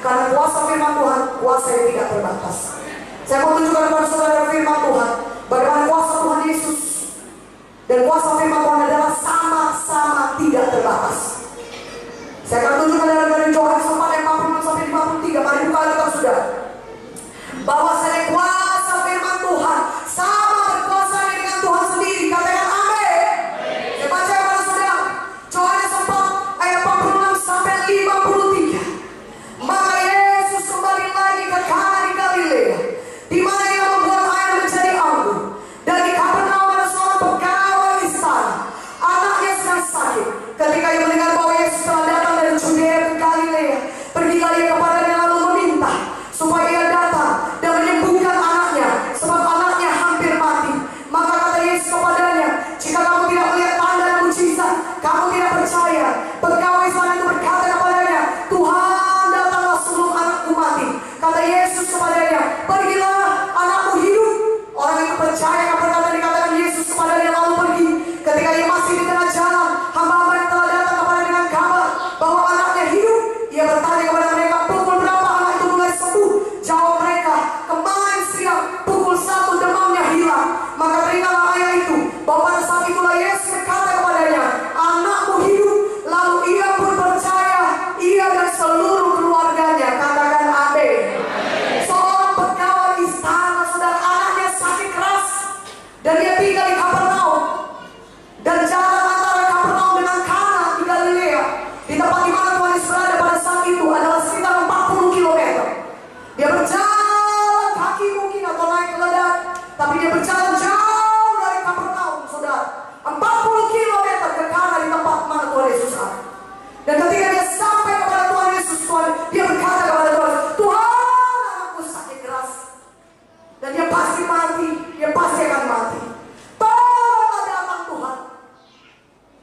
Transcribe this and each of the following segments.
Karena kuasa firman Tuhan, kuasa yang tidak terbatas. Saya mau tunjukkan kepada saudara firman Tuhan, bagaimana kuasa Tuhan Yesus dan kuasa firman Tuhan adalah sama-sama tidak terbatas. Saya akan tunjukkan dari Yohanes 4 ayat 46 sampai 53. Mari buka Alkitab saudara. Bahwasanya kuasa firman Tuhan sama berkuasa dengan Tuhan sendiri. Katakan amin. Saya baca kepada saudara Yohanes 4 ayat 46 sampai 53. Maka Yesus kembali lagi ke Kana di Galilea, di mana ia membuat air menjadi anggur. Dan di Kapernaum ada seorang pegawai istana, anaknya sedang sakit. Ketika ia mendengar bahwa Yesus telah datang dari Judea ke Galilea, pergilah ia kepadanya lalu meminta supaya ia datang dan menyembuhkan anaknya, sebab anaknya hampir mati. Maka kata Yesus kepadanya, jika kamu tidak melihat tanda dan mujizat, kamu tidak percaya. Pegawai istana itu berkata kepadanya, Tuhan, datanglah sebelum anakku mati. Kata Yesus kepadanya, pergilah, anakmu hidup. Orang itu percaya kepada kata dikatakan Yesus kepadanya lalu pergi. Ketika ia masih di tengah jalan, hamba-hamba yang telah datang kepada dengan kabar bahwa anaknya hidup, ia bertanya kepada mereka, pukul berapa anak itu mulai sembuh? Jawab mereka, kemarin siang pukul 1 demamnya hilang. Maka teringatlah ayah itu bahwa pada saat itulah Yesus berkata kepadanya, anakmu hidup. Lalu ia pun percaya, ia dan seluruh keluarganya. Katakan amin. Seorang pegawai istana, saudara, anaknya sakit keras, dan dia tinggal di Kapernaum. Dan jalan antara Kapernaum dengan Kana di Galilea, di tempat di mana Tuhan Yesus berada pada saat itu, adalah sekitar 40 km. Dia berjalan kaki mungkin atau naik keledai, tapi dia berjalan jauh dari Kapernaum, saudara. 40 km ke Kana di tempat mana Tuhan Yesus ada. Dan ketika dia sampai kepada Tuhan Yesus, dia berkata kepada Tuhan, Tuhan, anakku sakit keras, dan dia pasti mati, dia pasti akan mati. Tolonglah datang Tuhan,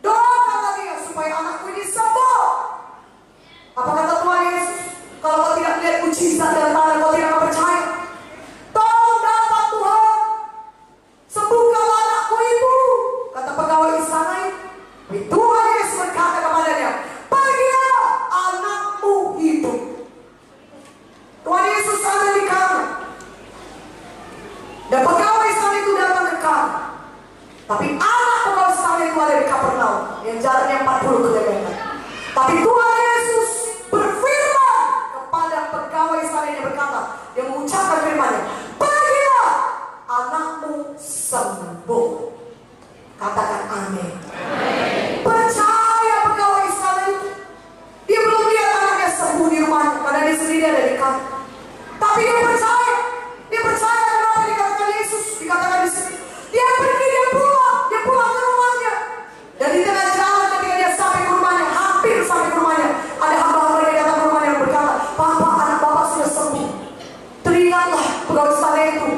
doakanlah dia supaya anakku ini sembuh. Apa kata Tuhan Yesus? Kalau kau tidak melihat mujizat dan tanda, kau tidak akan percaya. Tolong datang Tuhan, sembuhkanlah anakku itu, kata pegawai istana itu. Tuhan Yesus berkata kepadanya, pergilah, anakmu hidup. Tuhan Yesus ada di Kana, dan pegawai istana itu datang ke Kana. Tapi anak pegawai istana itu ada di Kapernaum, yang jaraknya 40 km. Tapi Tuhan Yesus berfirman kepada pegawai istana yang berkata, dia mengucapkan firman-Nya, pergilah, anakmu sembuh. Katakan amin. Percaya pegawai istana itu. Dia belum lihat anaknya sembuh di rumahnya, karena dia sendiri ada di Kana. Tapi dia percaya. Dia percaya kenapa dikatakan Yesus, dikatakan di sini. Dia pergi, dia pulang ke rumahnya. Dan di tengah jalan ketika dia sampai ke rumahnya, hampir sampai ke rumahnya, ada hamba-hamba yang datang ke rumahnya yang berkata, Papa, anak Bapak sudah sembuh. Teringatlah pegawai istana itu.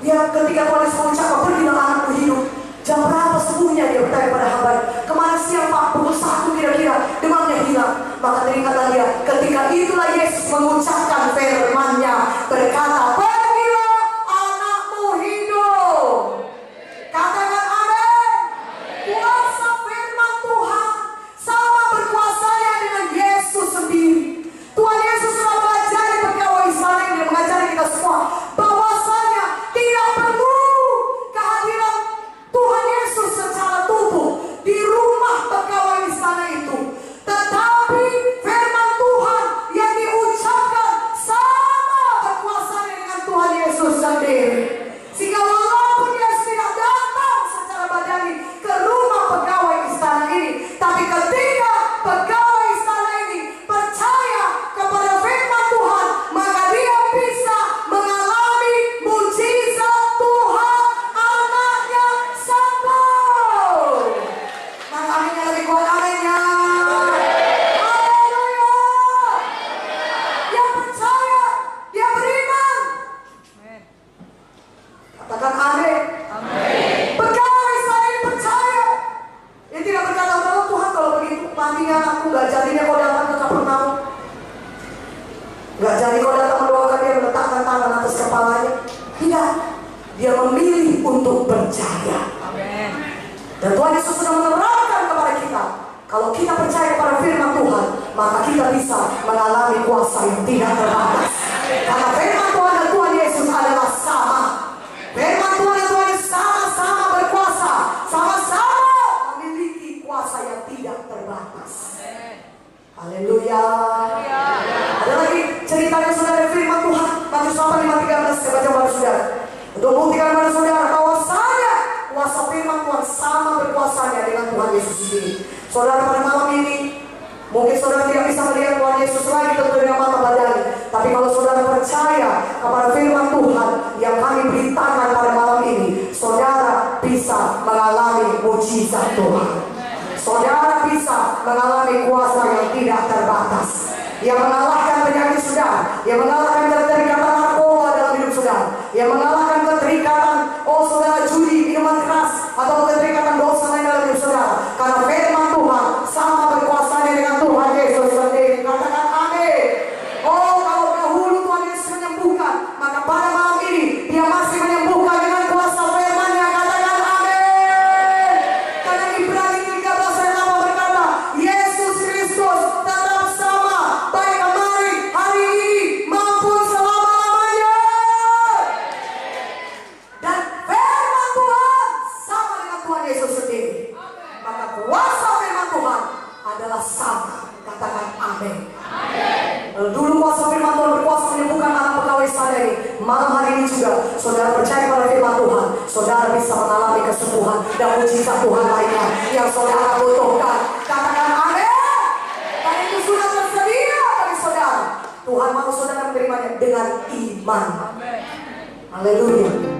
Dia ketika Tuhan Yesus mengucapkan, pergilah, anakmu hidup. Jam berapa sembuhnya? Dia bertanya pada hamba, kemarin siang Pak, pukul 1 kira-kira, demamnya hilang. Maka teringatlah dia, ketika itulah Yesus mengucapkan firman-Nya, berkata, pergilah, anakmu hidup. Katakan amin. Kuasa firman Tuhan sama berkuasanya dengan Yesus sendiri. Tuhan Yesus telah mengajari pegawai istana ini, mengajari kita semua, bahwasanya tidak perlu kehadiran Tuhan Yesus secara tubuh di rumah pegawai istana itu. Tetapi firman Tuhan yang diucapkan sama berkuasanya dengan Tuhan Yesus sendiri. Sehingga walaupun Yesus tidak datang secara badani ke rumah pegawai istana ini, tapi ketika pegawai istana ini percaya kepada firman Tuhan, maka dia bisa mengalami mujizat Tuhan, anaknya sembuh. Nah, aminnya lebih kuat, aminnya. Haleluya. Dia percaya, dia beriman. Katakan amin. Pegawai istana ini percaya. Dia tidak berkata, oh Tuhan, kalau begitu matinya anakku, gak jadinya kau datang ke Kapernaum, gak jadi kau datang mendoakan dia, meletakkan tangan atas kepalanya. Tidak. Dia memilih untuk percaya. Dan Tuhan Yesus sudah menerangkan kepada kita, kalau kita percaya kepada firman Tuhan, maka kita bisa mengalami kuasa yang tidak terbatas. Karena firman Tuhan dan Tuhan Yesus adalah sama. Firman Tuhan dan Tuhan Yesus sama-sama berkuasa, sama-sama memiliki kuasa yang tidak terbatas. Haleluya. Ada lagi ceritanya saudara firman Tuhan Matius 8:13, saya baca kepada saudara. Untuk membuktikan kepada saudara bahwa saya kuasa firman Tuhan sama berkuasanya dengan Tuhan Yesus sendiri. Saudara, pada malam ini mungkin saudara tidak bisa melihat Tuhan Yesus lagi tentu dengan mata badani. Tapi kalau saudara percaya kepada firman Tuhan yang kami beritakan pada malam ini, saudara bisa mengalami mujizat Tuhan. Saudara bisa mengalami kuasa yang tidak terbatas, yang mengalahkan penyakit saudara, yang mengalahkan keterikatan narkoba dalam hidup saudara, yang mengalahkan keterikatan saudara judi, minuman keras, atau keterikatan dosa lain dalam hidup saudara. Karena firman Tuhan sama berkuasanya dengan Tuhan Yesus sendiri. Katakan amin. Kalau dahulu Tuhan Yesus menyembuhkan, maka pada malam ini Dia masih menyembuhkan dengan kuasa firman-Nya. Katakan amin. Karena Ibrani 13 ayat 8 berkata, Yesus Kristus tetap sama, baik kemarin, hari ini, maupun selama-lamanya. Dan firman Tuhan sama dengan Tuhan Yesus sendiri. Maka kuasa firman Tuhan adalah sama. Katakan amin. Dulu kuasa firman Tuhan berkuasa menyembuhkan anak pegawai sadari. Malam hari ini juga saudara percaya pada firman Tuhan, saudara bisa mengalami kesembuhan dan mujizat Tuhan lainnya yang saudara butuhkan. Katakan amin. Dan itu sudah tersedia bagi saudara. Tuhan mau saudara menerimanya dengan iman. Haleluya.